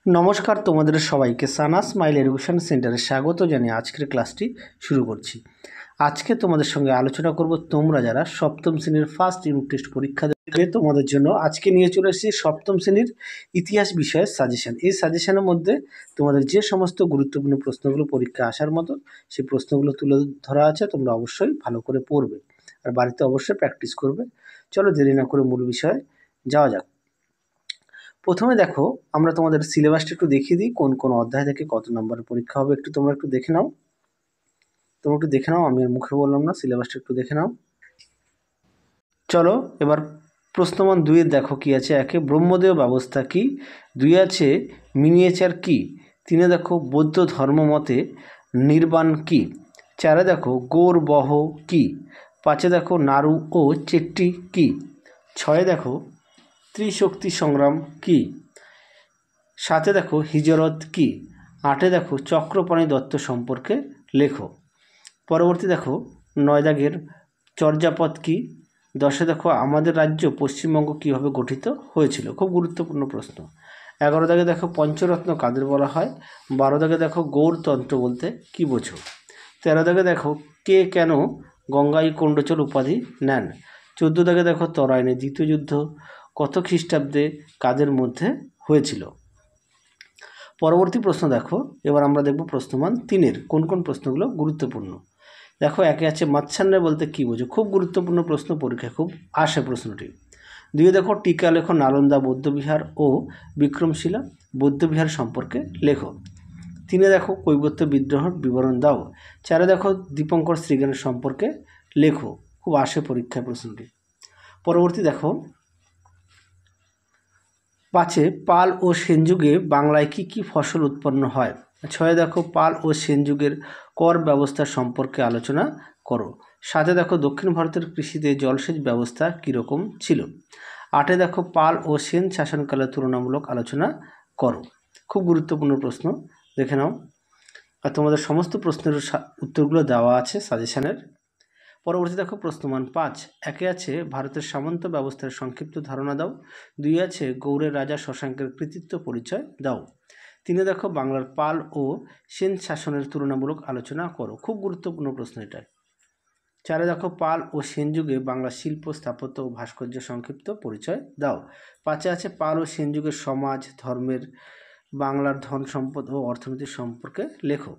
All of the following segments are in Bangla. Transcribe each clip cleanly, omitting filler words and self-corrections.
নমস্কার, তোমাদের সবাইকে সানা স্মাইল এডুকেশন সেন্টারে স্বাগত জানিয়ে আজকের ক্লাসটি শুরু করছি। আজকে তোমাদের সঙ্গে আলোচনা করব তোমরা যারা সপ্তম শ্রেণীর ফার্স্ট ইউনিট টেস্ট পরীক্ষা দেবে তোমাদের জন্য আজকে নিয়ে চলে এসেছি সপ্তম শ্রেণীর ইতিহাস বিষয়ের সাজেশন। এই সাজেশনের মধ্যে তোমাদের যে সমস্ত গুরুত্বপূর্ণ প্রশ্নগুলো পরীক্ষা আসার মতো সেই প্রশ্নগুলো তুলে ধরা আছে, তোমরা অবশ্যই ভালো করে পড়বে আর বাড়িতে অবশ্যই প্র্যাকটিস করবে। চলো দেরি না করে মূল বিষয়ে যাওয়া যাক। প্রথমে দেখো, আমরা তোমাদের সিলেবাসটা একটু দেখিয়ে দিই, কোন কোন অধ্যায় থেকে কত নম্বরের পরীক্ষা হবে তোমরা একটু দেখে নাও। আমি আর মুখে বললাম না, সিলেবাসটা একটু দেখে নাও। চলো এবার প্রশ্নমান 2 দেখো কি আছে। 1 ব্রহ্মদেয় ব্যবস্থা কি, 2 আছে মিনিয়েচার কি, 3 দেখো বৌদ্ধ ধর্ম মতে নির্বাণ কি, 4 দেখো গৌর বহ কি, 5 দেখো নাড়ু ও চেট্টি কি, 6 দেখো ত্রিশক্তি সংগ্রাম কি, 7 দেখো হিজরত কি, 8 দেখো চক্রপাণি দত্ত সম্পর্কে লেখো। পরবর্তী দেখো 9 দাগের চর্যাপদ কি, 10 দেখো আমাদের রাজ্য পশ্চিমবঙ্গ কীভাবে গঠিত হয়েছিল, খুব গুরুত্বপূর্ণ প্রশ্ন। 11 দাগে দেখো পঞ্চরত্ন কাদের বলা হয়, 12 দাগে দেখো গৌরতন্ত্র বলতে কী বোঝো, 13 দাগে দেখো কে কেন গঙ্গাই কোণ্ডচল উপাধি নেন, 14 দাগে দেখো তরাইনের দ্বিতীয় যুদ্ধ কত খ্রিস্টাব্দে কাদের মধ্যে হয়েছিল। পরবর্তী প্রশ্ন দেখো, এবার আমরা দেখব প্রশ্নমান 3-এর কোন কোন প্রশ্নগুলো গুরুত্বপূর্ণ। দেখো 1 আছে মাচ্ছান্নে বলতে কী বোঝো, খুব গুরুত্বপূর্ণ প্রশ্ন, পরীক্ষায় খুব আসে প্রশ্নটি। 2 দেখো টিকা লেখো নালন্দা বৌদ্ধবিহার ও বিক্রমশিলা বৌদ্ধবিহার সম্পর্কে লেখো। 3 দেখো কৈবর্ত বিদ্রোহের বিবরণ দাও। 4 দেখো দীপঙ্কর শ্রীজ্ঞানের সম্পর্কে লেখো, খুব আসে পরীক্ষায় প্রশ্নটি। পরবর্তী দেখো 5 পাল ও সেন যুগে বাংলায় কী কী ফসল উৎপন্ন হয়। 6 দেখো পাল ও সেন যুগের কর ব্যবস্থা সম্পর্কে আলোচনা করো। 7 দেখো দক্ষিণ ভারতের কৃষিতে জলসেচ ব্যবস্থা কীরকম ছিল। 8 দেখো পাল ও সেন শাসনকালের তুলনামূলক আলোচনা করো। খুব গুরুত্বপূর্ণ প্রশ্ন, দেখে নাও। আর তোমাদের সমস্ত প্রশ্নের উত্তরগুলো দেওয়া আছে সাজেশনের। পরবর্তী দেখো প্রশ্নমান 5 1 আছে ভারতের সামন্ত ব্যবস্থার সংক্ষিপ্ত ধারণা দাও। 2 আছে গৌড়ের রাজা শশাঙ্কের কৃতিত্ব পরিচয় দাও। 3 দেখো বাংলার পাল ও সেন শাসনের তুলনামূলক আলোচনা করো, খুব গুরুত্বপূর্ণ প্রশ্ন এটা। 4 দেখো পাল ও সেন যুগে বাংলা শিল্প স্থাপত্য ও ভাস্কর্য সংক্ষিপ্ত পরিচয় দাও। 5 আছে পাল ও সেন যুগের সমাজ ধর্মের বাংলার ধন সম্পদ ও অর্থনীতি সম্পর্কে লেখো।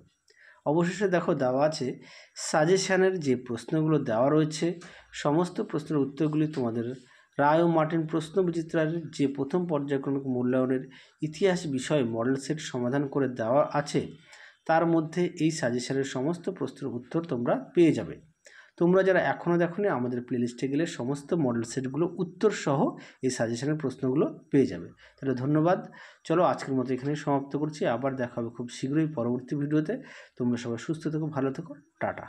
অবশেষে দেখো দেওয়া আছে সাজেশানের যে প্রশ্নগুলো দেওয়া রয়েছে সমস্ত প্রশ্নের উত্তরগুলি তোমাদের রায় ও মার্টিন প্রশ্ন বিচিত্রার যে প্রথম পর্যায়ক্রমিক মূল্যায়নের ইতিহাস বিষয় মডেল সেট সমাধান করে দেওয়া আছে তার মধ্যে এই সাজেশানের সমস্ত প্রশ্নের উত্তর তোমরা পেয়ে যাবে। তোমরা যারা এখনও দেখোনি আমাদের প্লেলিস্টে গেলে সমস্ত মডেল সেটগুলো উত্তর সহ এই সাজেশনের প্রশ্নগুলো পেয়ে যাবে। তাহলে ধন্যবাদ। চলো আজকের মতো এখানেই সমাপ্ত করছি, আবার দেখা হবে খুব শীঘ্রই পরবর্তী ভিডিওতে। তোমরা সবাই সুস্থ থেকো, ভালো থেকো, টাটা।